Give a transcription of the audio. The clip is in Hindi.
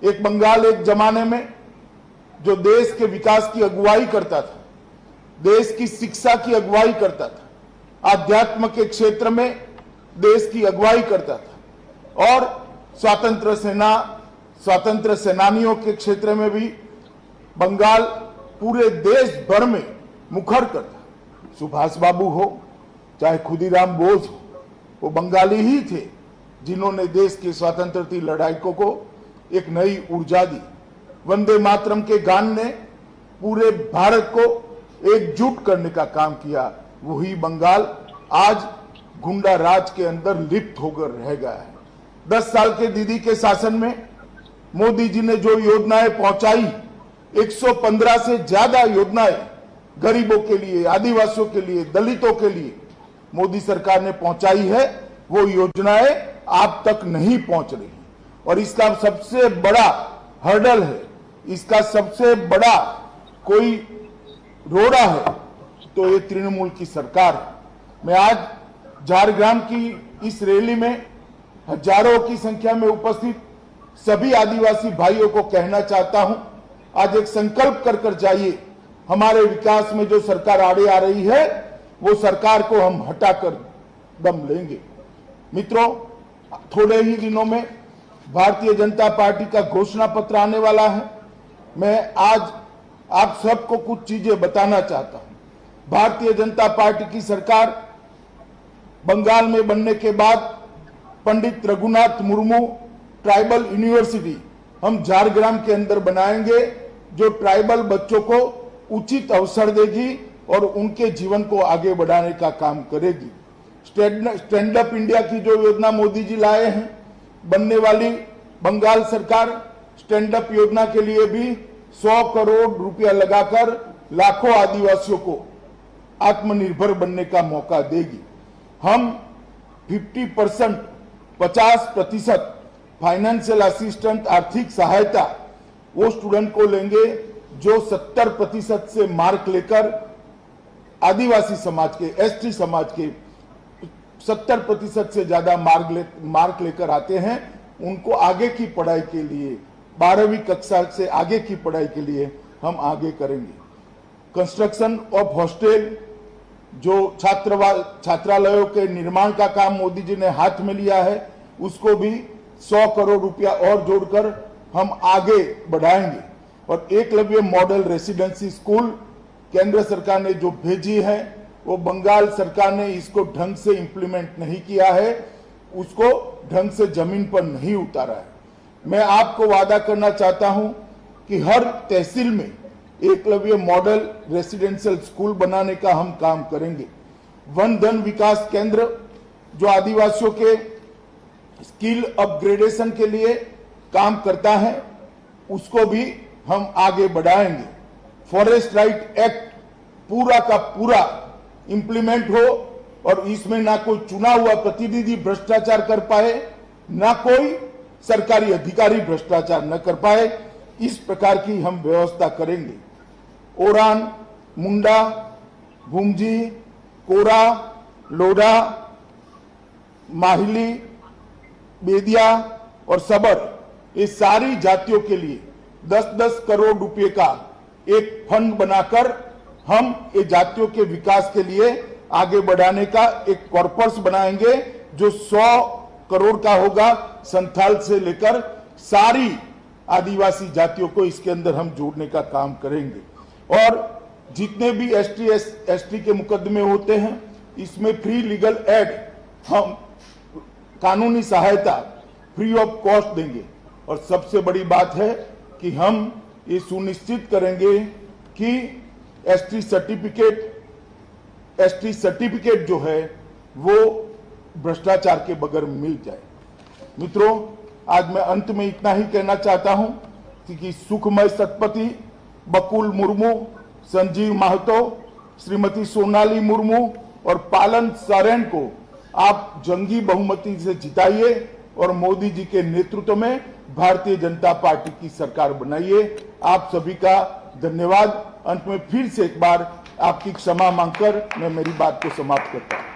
एक बंगाल एक जमाने में जो देश के विकास की अगुवाई करता था, देश की शिक्षा की अगुवाई करता था, आध्यात्म के क्षेत्र में देश की अगुवाई करता था और स्वातंत्र सेनानियों के क्षेत्र में भी बंगाल पूरे देश भर में मुखर करता। सुभाष बाबू हो चाहे खुदीराम बोस हो, वो बंगाली ही थे जिन्होंने देश की स्वतंत्रता लड़ाकों को एक नई ऊर्जा दी। वंदे मातरम के गान ने पूरे भारत को एकजुट करने का काम किया। वही बंगाल आज गुंडा राज के अंदर लिप्त होकर रह गया है। 10 साल के दीदी के शासन में मोदी जी ने जो योजनाएं पहुंचाई, 115 से ज्यादा योजनाएं गरीबों के लिए, आदिवासियों के लिए, दलितों के लिए मोदी सरकार ने पहुंचाई है, वो योजनाएं आप तक नहीं पहुंच रही और इसका सबसे बड़ा हर्डल है, इसका सबसे बड़ा कोई रोड़ा है तो ये तृणमूल की सरकार है। मैं आज झारग्राम की इस रैली में हजारों की संख्या में उपस्थित सभी आदिवासी भाइयों को कहना चाहता हूं, आज एक संकल्प कर जाइए। हमारे विकास में जो सरकार आड़े आ रही है वो सरकार को हम हटाकर दम लेंगे। मित्रों, थोड़े ही दिनों में भारतीय जनता पार्टी का घोषणा पत्र आने वाला है। मैं आज आप सबको कुछ चीजें बताना चाहता हूं। भारतीय जनता पार्टी की सरकार बंगाल में बनने के बाद पंडित रघुनाथ मुर्मू ट्राइबल यूनिवर्सिटी हम झारग्राम के अंदर बनाएंगे, जो ट्राइबल बच्चों को उचित अवसर देगी और उनके जीवन को आगे बढ़ाने का काम करेगी। स्टैंड अप इंडिया की जो योजना मोदी जी लाए हैं, बनने वाली बंगाल सरकार स्टैंड अप योजना के लिए भी 100 करोड़ रुपया लगाकर लाखों आदिवासियों को आत्मनिर्भर बनने का मौका देगी। हम 50% फाइनेंशियल असिस्टेंट आर्थिक सहायता वो स्टूडेंट को लेंगे जो 70% से मार्क लेकर आदिवासी समाज के, एसटी समाज के 70% से ज्यादा मार्क लेकर आते हैं। उनको आगे की पढ़ाई के लिए 12वीं कक्षा से आगे की पढ़ाई के लिए हम आगे करेंगे। कंस्ट्रक्शन ऑफ हॉस्टल, जो छात्रालयों के निर्माण का काम मोदी जी ने हाथ में लिया है, उसको भी 100 करोड़ रुपया और जोड़कर हम आगे बढ़ाएंगे। और एकलव्य मॉडल रेसिडेंसी स्कूल केंद्र सरकार ने जो भेजी है, वो बंगाल सरकार ने इसको ढंग से इंप्लीमेंट नहीं किया है, उसको ढंग से जमीन पर नहीं उतारा है। मैं आपको वादा करना चाहता हूं कि हर तहसील में एकलव्य मॉडल रेसिडेंशियल स्कूल बनाने का हम काम करेंगे। वन धन विकास केंद्र जो आदिवासियों के स्किल अपग्रेडेशन के लिए काम करता है, उसको भी हम आगे बढ़ाएंगे। फॉरेस्ट राइट एक्ट पूरा का पूरा इंप्लीमेंट हो और इसमें ना कोई चुना हुआ प्रतिनिधि भ्रष्टाचार कर पाए, ना कोई सरकारी अधिकारी भ्रष्टाचार न कर पाए, इस प्रकार की हम व्यवस्था करेंगे। ओरान, मुंडा, भूमजी, कोरा, लोढ़ा, माहिली, बेदिया और सबर, ये सारी जातियों के लिए 10-10 करोड़ रुपए का एक फंड बनाकर हम ये जातियों के विकास के लिए आगे बढ़ाने का एक कॉर्पस बनाएंगे, जो 100 करोड़ का होगा। संथाल से लेकर सारी आदिवासी जातियों को इसके अंदर हम जोड़ने का काम करेंगे। और जितने भी एसटी के मुकदमे होते हैं, इसमें फ्री लीगल एड, हम कानूनी सहायता फ्री ऑफ कॉस्ट देंगे। और सबसे बड़ी बात है कि हम ये सुनिश्चित करेंगे कि एसटी सर्टिफिकेट जो है वो भ्रष्टाचार के बगैर मिल जाए। मित्रों, आज मैं अंत में इतना ही कहना चाहता हूं कि सुखमय सतपथी, बकुल मुर्मू, संजीव महतो, श्रीमती सोनाली मुर्मू और पालन सोरेन को आप जंगी बहुमती से जिताइए और मोदी जी के नेतृत्व में भारतीय जनता पार्टी की सरकार बनाइए। आप सभी का धन्यवाद। अंत में फिर से एक बार आपकी क्षमा मांगकर मैं मेरी बात को समाप्त करता हूं।